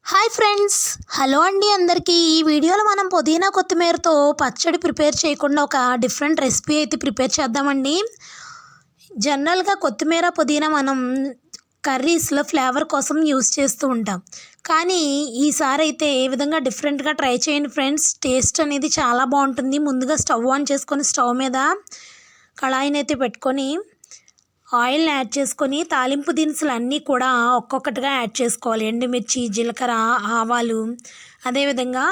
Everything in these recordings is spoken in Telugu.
హాయ్ ఫ్రెండ్స్, హలో అండి అందరికీ. ఈ వీడియోలో మనం పుదీనా కొత్తిమీరతో పచ్చడి ప్రిపేర్ చేయకుండా ఒక డిఫరెంట్ రెసిపీ అయితే ప్రిపేర్ చేద్దామండి. జనరల్గా కొత్తిమీర పుదీనా మనం కర్రీస్లో ఫ్లేవర్ కోసం యూస్ చేస్తూ ఉంటాం. కానీ ఈసారి అయితే ఏ విధంగా డిఫరెంట్గా ట్రై చేయండి ఫ్రెండ్స్. టేస్ట్ అనేది చాలా బాగుంటుంది. ముందుగా స్టవ్ ఆన్ చేసుకొని స్టవ్ మీద కళాయిని అయితే పెట్టుకొని ఆయిల్ని యాడ్ చేసుకొని తాలింపు దినుసులు అన్నీ కూడా ఒక్కొక్కటిగా యాడ్ చేసుకోవాలి. ఎండుమిర్చి, జీలకర్ర, ఆవాలు, అదేవిధంగా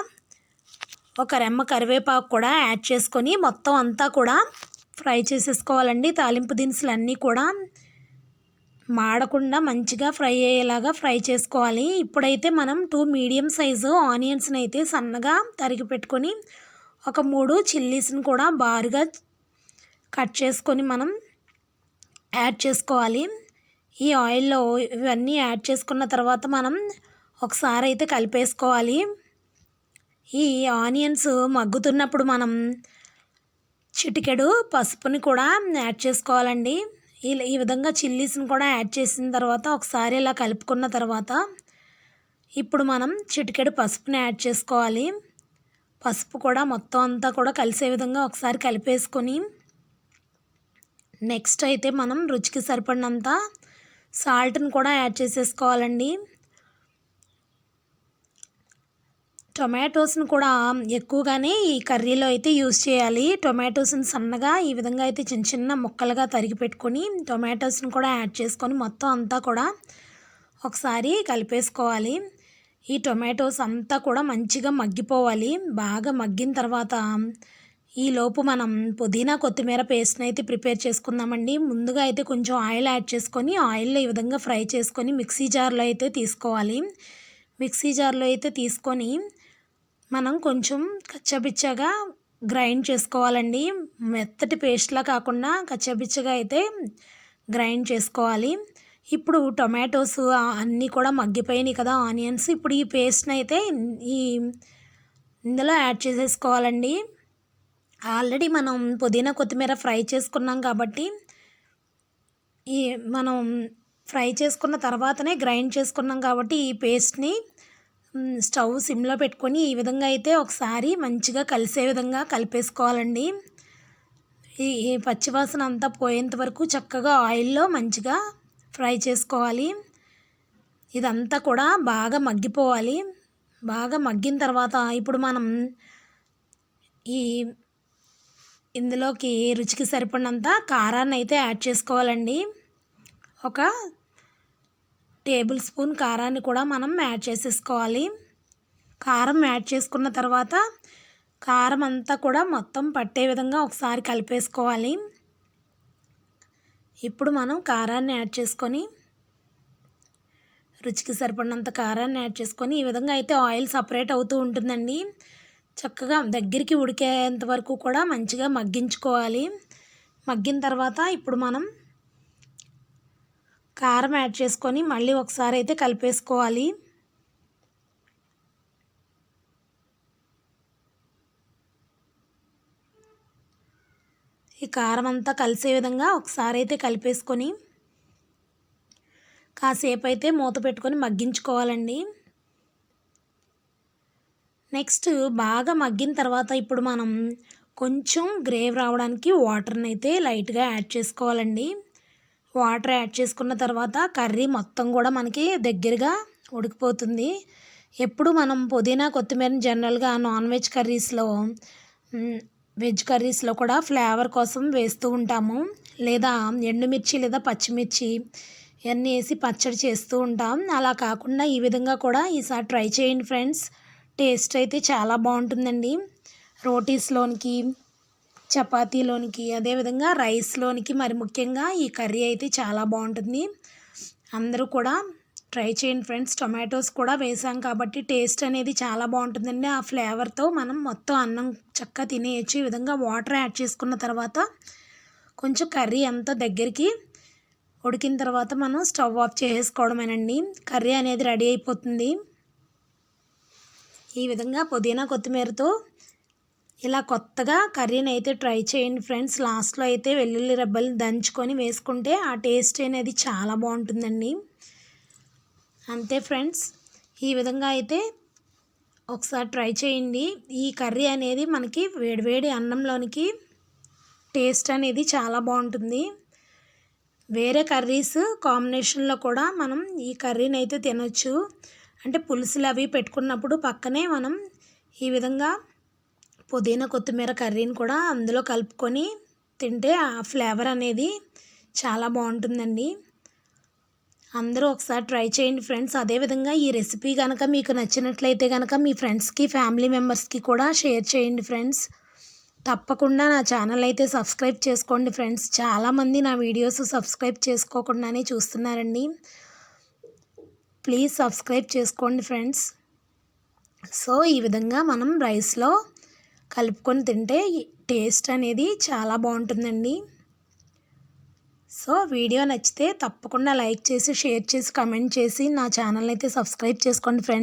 ఒక రెమ్మ కరివేపాకు కూడా యాడ్ చేసుకొని మొత్తం అంతా కూడా ఫ్రై చేసేసుకోవాలండి. తాలింపు దినుసులు అన్నీ కూడా మాడకుండా మంచిగా ఫ్రై అయ్యేలాగా ఫ్రై చేసుకోవాలి. ఇప్పుడైతే మనం 2 మీడియం సైజు ఆనియన్స్ని అయితే సన్నగా తరిగి పెట్టుకొని ఒక 3 చిల్లీస్ని కూడా బారుగా కట్ చేసుకొని మనం యాడ్ చేసుకోవాలి. ఈ ఆయిల్లో ఇవన్నీ యాడ్ చేసుకున్న తర్వాత మనం ఒకసారి అయితే కలిపేసుకోవాలి. ఈ ఆనియన్స్ మగ్గుతున్నప్పుడు మనం చిటికెడు పసుపుని కూడా యాడ్ చేసుకోవాలండి. ఈ విధంగా చిల్లీస్ని కూడా యాడ్ చేసిన తర్వాత ఒకసారి ఇలా కలుపుకున్న తర్వాత ఇప్పుడు మనం చిటికెడు పసుపుని యాడ్ చేసుకోవాలి. పసుపు కూడా మొత్తం అంతా కూడా కలిసే విధంగా ఒకసారి కలిపేసుకొని నెక్స్ట్ అయితే మనం రుచికి సరిపడినంత సాల్ట్ని కూడా యాడ్ చేసేసుకోవాలండి. టొమాటోస్ని కూడా ఎక్కువగానే ఈ కర్రీలో అయితే యూస్ చేయాలి. టొమాటోస్ని సన్నగా ఈ విధంగా అయితే చిన్న చిన్న ముక్కలుగా తరిగి పెట్టుకొని టొమాటోస్ని కూడా యాడ్ చేసుకొని మొత్తం అంతా కూడా ఒకసారి కలిపేసుకోవాలి. ఈ టొమాటోస్ అంతా కూడా మంచిగా మగ్గిపోవాలి. బాగా మగ్గిన తర్వాత ఈలోపు మనం పుదీనా కొత్తిమీర పేస్ట్ని అయితే ప్రిపేర్ చేసుకుందామండి. ముందుగా అయితే కొంచెం ఆయిల్ యాడ్ చేసుకొని ఆయిల్లో ఈ విధంగా ఫ్రై చేసుకొని మిక్సీ జార్లో అయితే తీసుకోవాలి. మిక్సీ జార్లో అయితే తీసుకొని మనం కొంచెం కచ్చాపిచ్చాగా గ్రైండ్ చేసుకోవాలండి. మెత్తటి పేస్ట్లా కాకుండా కచ్చాపిచ్చగా అయితే గ్రైండ్ చేసుకోవాలి. ఇప్పుడు టొమాటోస్ అన్నీ కూడా మగ్గిపోయినాయి కదా ఆనియన్స్. ఇప్పుడు ఈ పేస్ట్ని అయితే ఇందులో యాడ్ చేసేసుకోవాలండి. ఆల్రెడీ మనం పుదీనా కొత్తిమీర ఫ్రై చేసుకున్నాం కాబట్టి మనం ఫ్రై చేసుకున్న తర్వాతనే గ్రైండ్ చేసుకున్నాం కాబట్టి ఈ పేస్ట్ని స్టవ్ సిమ్లో పెట్టుకొని ఈ విధంగా అయితే ఒకసారి మంచిగా కలిసే విధంగా కలిపేసుకోవాలండి. ఈ పచ్చివాసన అంతా పోయేంత వరకు చక్కగా ఆయిల్లో మంచిగా ఫ్రై చేసుకోవాలి. ఇదంతా కూడా బాగా మగ్గిపోవాలి. బాగా మగ్గిన తర్వాత ఇప్పుడు మనం ఇందులోకి రుచికి సరిపడినంత కారాన్ని అయితే యాడ్ చేసుకోవాలండి. ఒక టేబుల్ స్పూన్ కారాన్ని కూడా మనం యాడ్ చేసేసుకోవాలి. కారం యాడ్ చేసుకున్న తర్వాత కారం అంతా కూడా మొత్తం పట్టే విధంగా ఒకసారి కలిపేసుకోవాలి. ఇప్పుడు మనం కారాన్ని యాడ్ చేసుకొని రుచికి సరిపడినంత కారాన్ని యాడ్ చేసుకొని ఈ విధంగా అయితే ఆయిల్ సపరేట్ అవుతూ ఉంటుందండి. చక్కగా దగ్గరికి ఉడికేంత వరకు కూడా మంచిగా మగ్గించుకోవాలి. మగ్గిన తర్వాత ఇప్పుడు మనం కారం యాడ్ చేసుకొని మళ్ళీ ఒకసారి అయితే కలిపేసుకోవాలి. ఈ కారం అంతా కలిసే విధంగా ఒకసారి అయితే కలిపేసుకొని కాసేపు అయితే మూత పెట్టుకొని మగ్గించుకోవాలండి. నెక్స్ట్ బాగా మగ్గిన తర్వాత ఇప్పుడు మనం కొంచెం గ్రేవీ రావడానికి వాటర్ని అయితే లైట్గా యాడ్ చేసుకోవాలండి. వాటర్ యాడ్ చేసుకున్న తర్వాత కర్రీ మొత్తం కూడా మనకి దగ్గరగా ఉడికిపోతుంది. ఎప్పుడు మనం పుదీనా కొత్తిమీరని జనరల్గా నాన్ వెజ్ కర్రీస్లో వెజ్ కర్రీస్లో కూడా ఫ్లేవర్ కోసం వేస్తూ ఉంటాము. లేదా ఎండుమిర్చి లేదా పచ్చిమిర్చి ఇవన్నీ వేసి పచ్చడి చేస్తూ ఉంటాం. అలా కాకుండా ఈ విధంగా కూడా ఈసారి ట్రై చేయండి ఫ్రెండ్స్. టేస్ట్ అయితే చాలా బాగుంటుందండి. రోటీస్లోనికి, చపాతీలోనికి, అదేవిధంగా రైస్లోనికి మరి ముఖ్యంగా ఈ కర్రీ అయితే చాలా బాగుంటుంది. అందరూ కూడా ట్రై చేయండి ఫ్రెండ్స్. టొమాటోస్ కూడా వేసాం కాబట్టి టేస్ట్ అనేది చాలా బాగుంటుందండి. ఆ ఫ్లేవర్తో మనం మొత్తం అన్నం చక్కగా తినేయచ్చు. ఈ విధంగా వాటర్ యాడ్ చేసుకున్న తర్వాత కొంచెం కర్రీ అంతా దగ్గరికి ఉడికిన తర్వాత మనం స్టవ్ ఆఫ్ చేసుకోవడమేనండి. కర్రీ అనేది రెడీ అయిపోతుంది. ఈ విధంగా పుదీనా కొత్తిమీరతో ఇలా కొత్తగా కర్రీని అయితే ట్రై చేయండి ఫ్రెండ్స్. లాస్ట్లో అయితే వెల్లుల్లి రెబ్బలు దంచుకొని వేసుకుంటే ఆ టేస్ట్ అనేది చాలా బాగుంటుందండి. అంతే ఫ్రెండ్స్, ఈ విధంగా అయితే ఒకసారి ట్రై చేయండి. ఈ కర్రీ అనేది మనకి వేడివేడి అన్నంలోనికి టేస్ట్ అనేది చాలా బాగుంటుంది. వేరే కర్రీస్ కాంబినేషన్లో కూడా మనం ఈ కర్రీని అయితే తినొచ్చు. అంటే పులుసులు అవి పెట్టుకున్నప్పుడు పక్కనే మనం ఈ విధంగా పుదీనా కొత్తిమీర కర్రీని కూడా అందులో కలుపుకొని తింటే ఆ ఫ్లేవర్ అనేది చాలా బాగుంటుందండి. అందరూ ఒకసారి ట్రై చేయండి ఫ్రెండ్స్. అదేవిధంగా ఈ రెసిపీ కనుక మీకు నచ్చినట్లయితే కనుక మీ ఫ్రెండ్స్కి ఫ్యామిలీ మెంబర్స్కి కూడా షేర్ చేయండి ఫ్రెండ్స్. తప్పకుండా నా ఛానల్ అయితే సబ్స్క్రైబ్ చేసుకోండి ఫ్రెండ్స్. చాలామంది నా వీడియోస్ సబ్స్క్రైబ్ చేసుకోకుండానే చూస్తున్నారండి. ప్లీజ్ సబ్స్క్రైబ్ చేసుకోండి ఫ్రెండ్స్. సో ఈ విధంగా మనం రైస్లో కలుపుకొని తింటే టేస్ట్ అనేది చాలా బాగుంటుందండి. సో వీడియో నచ్చితే తప్పకుండా లైక్ చేసి షేర్ చేసి కమెంట్ చేసి నా ఛానల్ అయితే సబ్స్క్రైబ్ చేసుకోండి ఫ్రెండ్స్.